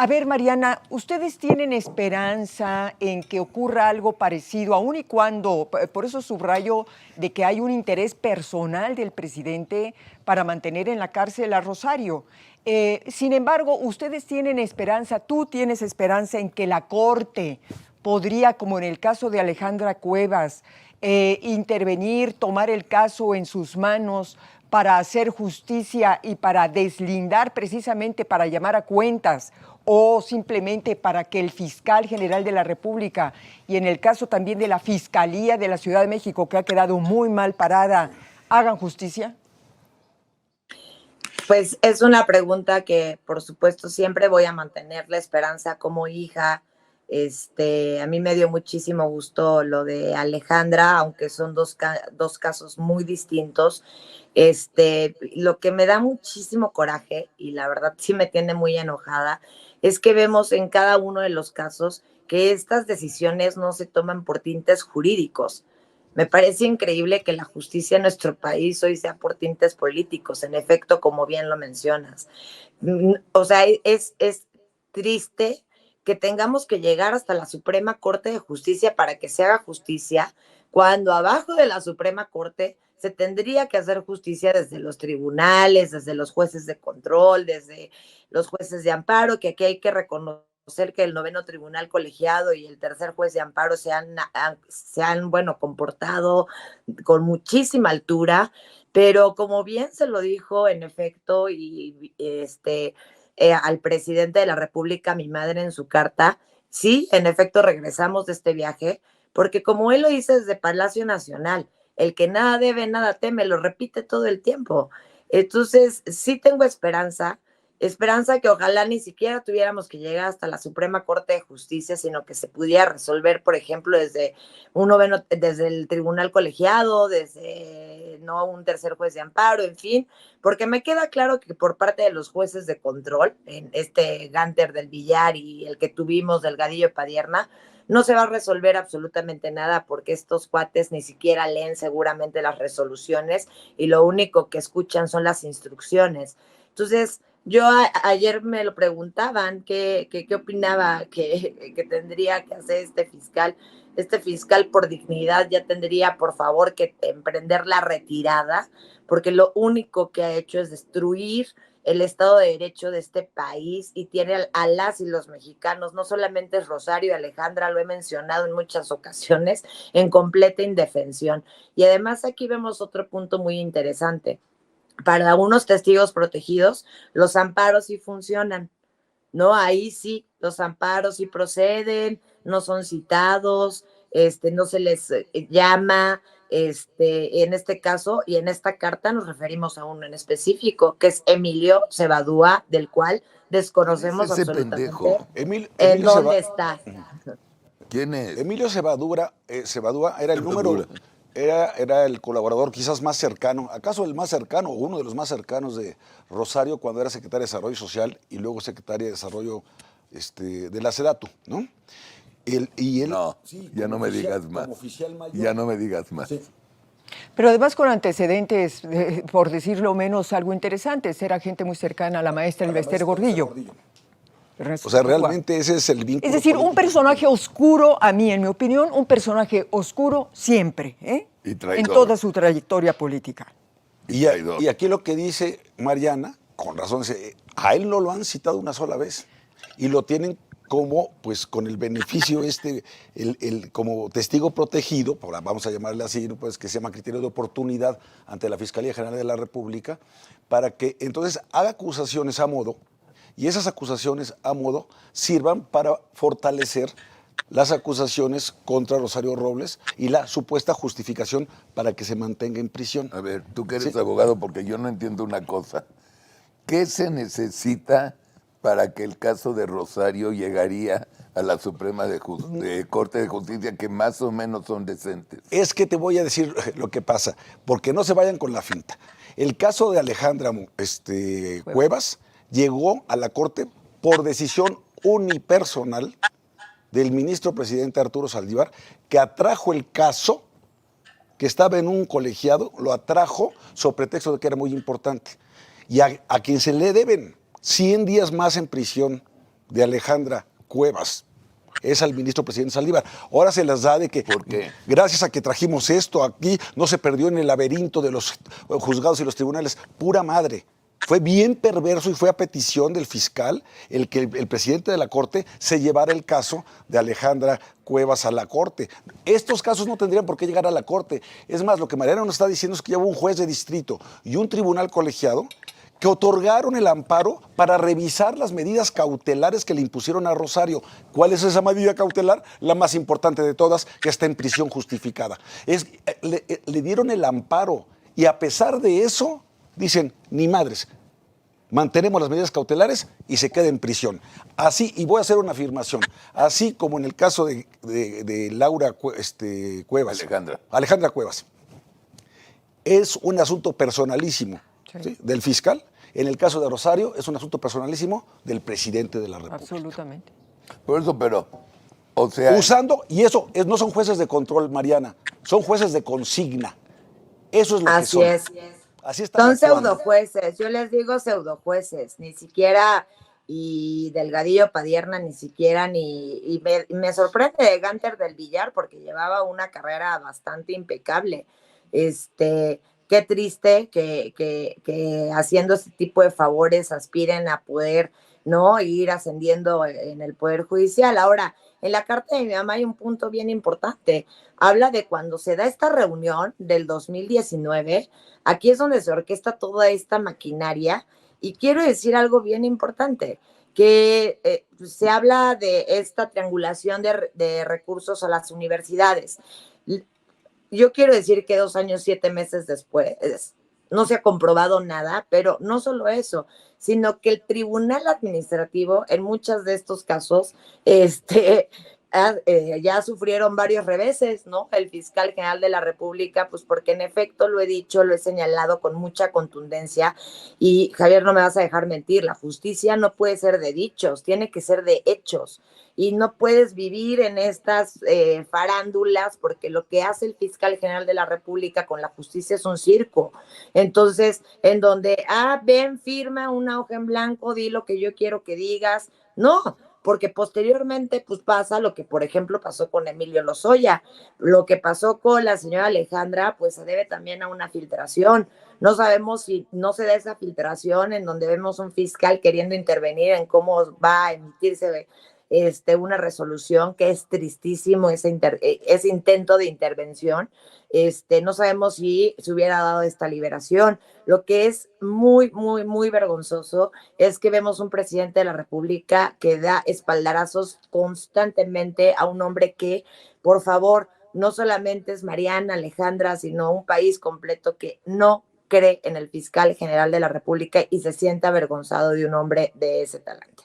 A ver, Mariana, ¿ustedes tienen esperanza en que ocurra algo parecido, aun y cuando, por eso subrayo de que hay un interés personal del presidente para mantener en la cárcel a Rosario? Sin embargo, ustedes tienen esperanza, tú tienes esperanza en que la Corte podría, como en el caso de Alejandra Cuevas, intervenir, tomar el caso en sus manos para hacer justicia y para deslindar, precisamente para llamar a cuentas, o simplemente para que el fiscal general de la República, y en el caso también de la Fiscalía de la Ciudad de México, que ha quedado muy mal parada, hagan justicia? Pues es una pregunta que, por supuesto, siempre voy a mantener la esperanza como hija. A mí me dio muchísimo gusto lo de Alejandra, aunque son dos casos muy distintos. Lo que me da muchísimo coraje, y la verdad sí me tiene muy enojada, es que vemos en cada uno de los casos que estas decisiones no se toman por tintes jurídicos. Me parece increíble que la justicia en nuestro país hoy sea por tintes políticos, en efecto, como bien lo mencionas. O sea, es triste que tengamos que llegar hasta la Suprema Corte de Justicia para que se haga justicia, cuando abajo de la Suprema Corte se tendría que hacer justicia desde los tribunales, desde los jueces de control, desde los jueces de amparo, que aquí hay que reconocer que el noveno tribunal colegiado y el tercer juez de amparo se han bueno, comportado con muchísima altura, pero como bien se lo dijo en efecto al presidente de la República, mi madre, en su carta, sí, en efecto regresamos de este viaje, porque como él lo dice desde Palacio Nacional, el que nada debe, nada teme, lo repite todo el tiempo. Entonces, sí tengo esperanza que ojalá ni siquiera tuviéramos que llegar hasta la Suprema Corte de Justicia, sino que se pudiera resolver, por ejemplo, desde el tribunal colegiado, desde no un tercer juez de amparo, en fin, porque me queda claro que por parte de los jueces de control, en Ganter del Villar y el que tuvimos Delgadillo Padierna, no se va a resolver absolutamente nada, porque estos cuates ni siquiera leen seguramente las resoluciones y lo único que escuchan son las instrucciones. Entonces, ayer me lo preguntaban qué opinaba que tendría que hacer este fiscal. Este fiscal, por dignidad, ya tendría, por favor, que emprender la retirada, porque lo único que ha hecho es destruir el Estado de Derecho de este país, y tiene a las y los mexicanos, no solamente es Rosario y Alejandra, lo he mencionado en muchas ocasiones, en completa indefensión. Y además aquí vemos otro punto muy interesante. Para unos testigos protegidos, los amparos sí funcionan, ¿no? Ahí sí, los amparos sí proceden, no son citados, no se les llama, en este caso y en esta carta nos referimos a uno en específico, que es Emilio Cebadúa, del cual desconocemos absolutamente en dónde está. ¿Quién es? Emilio Cebadúa era el número, Cebadúa. era el colaborador quizás más cercano, acaso el más cercano, o uno de los más cercanos de Rosario cuando era secretaria de Desarrollo Social y luego secretaria de Desarrollo de la SEDATU, ¿no? No, sí, ya no me digas más. Como oficial mayor. Ya no me digas más. Sí. Pero además con antecedentes, por decirlo menos, algo interesante, era gente muy cercana a la maestra Elbester Gordillo. O sea, realmente ese es el vínculo. Es decir, un político. personaje oscuro, a mí, en mi opinión, un personaje oscuro siempre, Y en traidor. toda su trayectoria política. Y aquí lo que dice Mariana, con razón, a él no lo han citado una sola vez y lo tienen como, pues, con el beneficio como testigo protegido, vamos a llamarle así, pues, que se llama criterio de oportunidad ante la Fiscalía General de la República, para que entonces haga acusaciones a modo, y esas acusaciones a modo sirvan para fortalecer las acusaciones contra Rosario Robles y la supuesta justificación para que se mantenga en prisión. A ver, tú que eres abogado, porque yo no entiendo una cosa. ¿Qué se necesita para que el caso de Rosario llegaría a la Suprema Corte de Justicia, que más o menos son decentes? Es que te voy a decir lo que pasa, porque no se vayan con la finta. El caso de Alejandra Cuevas llegó a la Corte por decisión unipersonal del ministro presidente Arturo Saldívar, que atrajo el caso, que estaba en un colegiado, lo atrajo sobre pretexto de que era muy importante. Y a quien se le deben 100 días más en prisión de Alejandra Cuevas es al ministro presidente Saldívar. Ahora se las da de que ¿Por qué? gracias a que trajimos esto aquí, no se perdió en el laberinto de los juzgados y los tribunales. Pura madre. Fue bien perverso y fue a petición del fiscal el que el presidente de la Corte se llevara el caso de Alejandra Cuevas a la Corte. Estos casos no tendrían por qué llegar a la Corte. Es más, lo que Mariana nos está diciendo es que ya hubo un juez de distrito y un tribunal colegiado que otorgaron el amparo para revisar las medidas cautelares que le impusieron a Rosario. ¿Cuál es esa medida cautelar? La más importante de todas, que está en prisión justificada. Le dieron el amparo y a pesar de eso dicen, ni madres, mantenemos las medidas cautelares y se queda en prisión. Así, y voy a hacer una afirmación, así como en el caso de Laura Cuevas. Alejandra Cuevas. Es un asunto personalísimo, ¿sí?, del fiscal. En el caso de Rosario, es un asunto personalísimo del presidente de la República. Absolutamente. Por eso, pero, o sea... Usando, y eso no son jueces de control, Mariana, son jueces de consigna. Eso es lo que son. Así es. Así están Son actuando. pseudojueces, yo les digo pseudojueces, ni siquiera, y Delgadillo Padierna, ni siquiera, y me sorprende de Gánter del Villar, porque llevaba una carrera bastante impecable. Qué triste que haciendo este tipo de favores aspiren a poder, ¿no?, ir ascendiendo en el Poder Judicial. Ahora, en la carta de mi mamá hay un punto bien importante. Habla de cuando se da esta reunión del 2019, aquí es donde se orquesta toda esta maquinaria, y quiero decir algo bien importante, que se habla de esta triangulación de recursos a las universidades. Yo quiero decir que 2 años, 7 meses después, no se ha comprobado nada, pero no solo eso, sino que el Tribunal Administrativo, en muchos de estos casos, ya sufrieron varios reveses, ¿no? El fiscal general de la República, pues porque en efecto lo he dicho, lo he señalado con mucha contundencia, y Javier, no me vas a dejar mentir, la justicia no puede ser de dichos, tiene que ser de hechos, y no puedes vivir en estas farándulas, porque lo que hace el fiscal general de la República con la justicia es un circo. Entonces, en donde, ven, firma una hoja en blanco, di lo que yo quiero que digas, no, porque posteriormente pues pasa lo que por ejemplo pasó con Emilio Lozoya, lo que pasó con la señora Alejandra, pues se debe también a una filtración. No sabemos si no se da esa filtración en donde vemos un fiscal queriendo intervenir en cómo va a emitirse una resolución, que es tristísimo ese intento de intervención. No sabemos si se hubiera dado esta liberación. Lo que es muy, muy, muy vergonzoso es que vemos un presidente de la República que da espaldarazos constantemente a un hombre que, por favor, no solamente es Mariana, Alejandra, sino un país completo que no cree en el fiscal general de la República y se siente avergonzado de un hombre de ese talante.